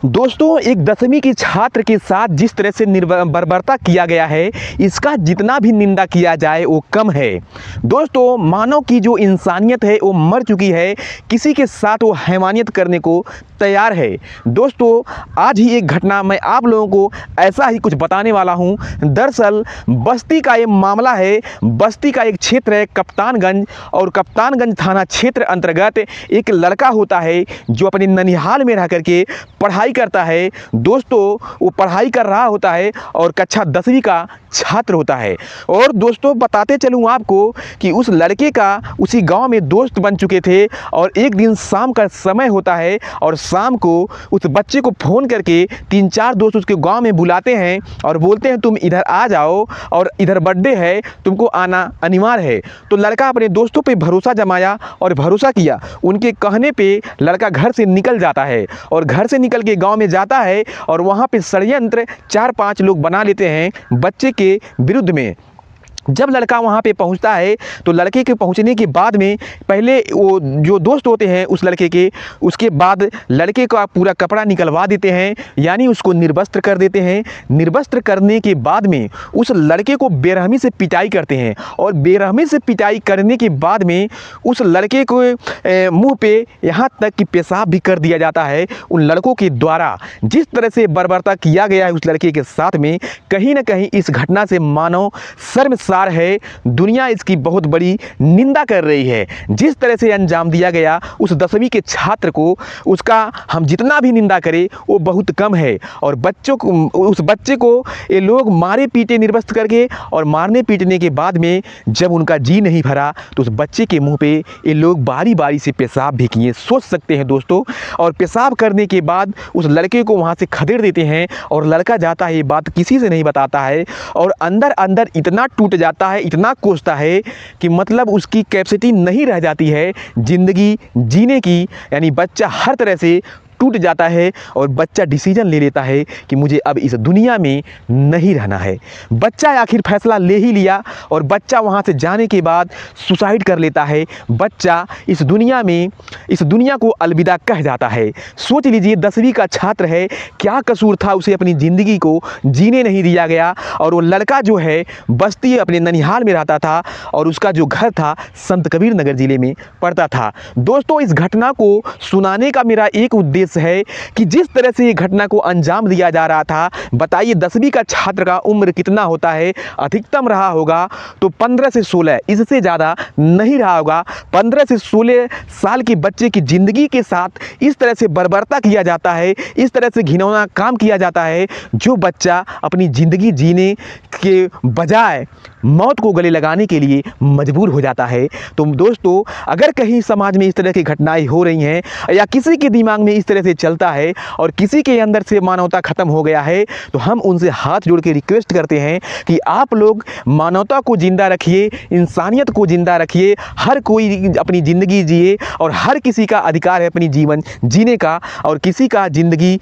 दोस्तों, एक 10वीं की छात्र के साथ जिस तरह से बर्बरता किया गया है, इसका जितना भी निंदा किया जाए वो कम है। दोस्तों, मानव की जो इंसानियत है वो मर चुकी है, किसी के साथ वो हैवानियत करने को तैयार है। दोस्तों, आज ही एक घटना मैं आप लोगों को ऐसा ही कुछ बताने वाला हूँ। दरअसल बस्ती का ये मामला है। बस्ती का एक क्षेत्र है कप्तानगंज, और कप्तानगंज थाना क्षेत्र अंतर्गत एक लड़का होता है जो अपने ननिहाल में रह करके पढ़ाई करता है। दोस्तों, वो पढ़ाई कर रहा होता है और कक्षा 10वीं का छात्र होता है। और दोस्तों, बताते चलूँ आपको कि उस लड़के का उसी गांव में दोस्त बन चुके थे। और एक दिन शाम का समय होता है और शाम को उस बच्चे को फ़ोन करके 3-4 दोस्त उसके गांव में बुलाते हैं और बोलते हैं तुम इधर आ जाओ और इधर बर्थडे है, तुमको आना अनिवार्य है। तो लड़का अपने दोस्तों पे भरोसा जमाया और भरोसा किया। उनके कहने पे लड़का घर से निकल जाता है और घर से निकल के गांव में जाता है और वहाँ पे षड्यंत्र 4-5 लोग बना लेते हैं बच्चे के विरुद्ध में। जब लड़का वहाँ पे पहुँचता है तो लड़के के पहुँचने के बाद में पहले वो जो दोस्त होते हैं उस लड़के के, उसके बाद लड़के का पूरा कपड़ा निकलवा देते हैं, यानी उसको निर्वस्त्र कर देते हैं। निर्वस्त्र करने के बाद में उस लड़के को बेरहमी से पिटाई करते हैं और बेरहमी से पिटाई करने के बाद में उस लड़के को मुँह पे यहाँ तक कि पेशाब भी कर दिया जाता है उन लड़कों के द्वारा। जिस तरह से बर्बरता किया गया है उस लड़के के साथ में, कहीं ना कहीं इस घटना से मानव शर्मसार है। दुनिया इसकी बहुत बड़ी निंदा कर रही है। जिस तरह से अंजाम दिया गया उस 10वीं के छात्र को, उसका हम जितना भी निंदा करें वो बहुत कम है। और बच्चों को, उस बच्चे को ये लोग मारे पीटे निर्वस्त्र करके, और मारने पीटने के बाद में जब उनका जी नहीं भरा तो उस बच्चे के मुंह पे ये लोग बारी बारी से पेशाब भी किए, सोच सकते हैं दोस्तों। और पेशाब करने के बाद उस लड़के को वहाँ से खदेड़ देते हैं और लड़का जाता है, ये बात किसी से नहीं बताता है और अंदर अंदर इतना टूट जाता है, इतना कोसता है कि मतलब उसकी कैपेसिटी नहीं रह जाती है ज़िंदगी जीने की। यानी बच्चा हर तरह से टूट जाता है और बच्चा डिसीजन ले लेता है कि मुझे अब इस दुनिया में नहीं रहना है। बच्चा आखिर फैसला ले ही लिया और बच्चा वहाँ से जाने के बाद सुसाइड कर लेता है। बच्चा इस दुनिया को अलविदा कह जाता है। सोच लीजिए, 10वीं का छात्र है, क्या कसूर था, उसे अपनी ज़िंदगी को जीने नहीं दिया गया। और वो लड़का जो है बस्ती अपने ननिहाल में रहता था और उसका जो घर था संत कबीर नगर ज़िले में पड़ता था। दोस्तों, इस घटना को सुनाने का मेरा एक उद्देश्य है कि जिस तरह से ये घटना को अंजाम दिया जा रहा था, बताइए 10वीं का छात्र का उम्र कितना होता है? अधिकतम रहा होगा तो 15 से 16, इससे ज़्यादा नहीं रहा होगा। 15 से 16 साल के बच्चे की ज़िंदगी के साथ इस तरह से बर्बरता किया जाता है, इस तरह से घिनौना काम किया जाता है, जो बच्चा अपनी ज़िंदगी जीने के बजाय मौत को गले लगाने के लिए मजबूर हो जाता है। तो दोस्तों, अगर कहीं समाज में इस तरह की घटनाएं हो रही हैं या किसी के दिमाग में इस तरह से चलता है और किसी के अंदर से मानवता खत्म हो गया है, तो हम उनसे हाथ जोड़ के रिक्वेस्ट करते हैं कि आप लोग मानवता को जिंदा रखिए, इंसानियत को जिंदा रखिए। हर कोई अपनी ज़िंदगी जिए और हर किसी का अधिकार है अपनी जीवन जीने का, और किसी का ज़िंदगी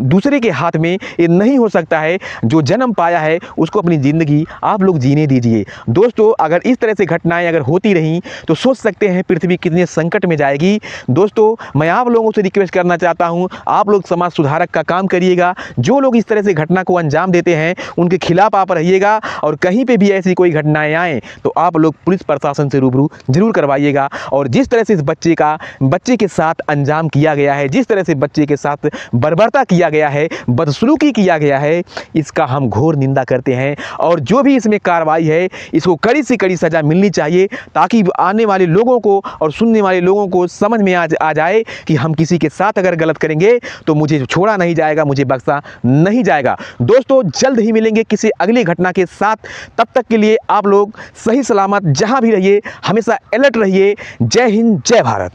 दूसरे के हाथ में ये नहीं हो सकता है। जो जन्म पाया है उसको अपनी ज़िंदगी आप लोग जीने दीजिए। दोस्तों, अगर इस तरह से घटनाएं अगर होती रहीं तो सोच सकते हैं पृथ्वी कितने संकट में जाएगी। दोस्तों, मैं आप लोगों से रिक्वेस्ट करना चाहता हूं, आप लोग समाज सुधारक का काम करिएगा। जो लोग इस तरह से घटना को अंजाम देते हैं उनके खिलाफ आप रहिएगा, और कहीं पे भी ऐसी कोई घटनाएं आएँ तो आप लोग पुलिस प्रशासन से रूबरू जरूर करवाइएगा। और जिस तरह से इस बच्चे के साथ अंजाम किया गया है, जिस तरह से बच्चे के साथ बर्बरता किया गया है, बदसलूकी किया गया है, इसका हम घोर निंदा करते हैं। और जो भी इसमें कार्रवाई है, इसको कड़ी से कड़ी सज़ा मिलनी चाहिए, ताकि आने वाले लोगों को और सुनने वाले लोगों को समझ में आ जाए कि हम किसी के साथ अगर गलत करेंगे तो मुझे छोड़ा नहीं जाएगा, मुझे बख्शा नहीं जाएगा। दोस्तों, जल्द ही मिलेंगे किसी अगली घटना के साथ। तब तक के लिए आप लोग सही सलामत जहां भी रहिए, हमेशा अलर्ट रहिए। जय हिंद, जय भारत।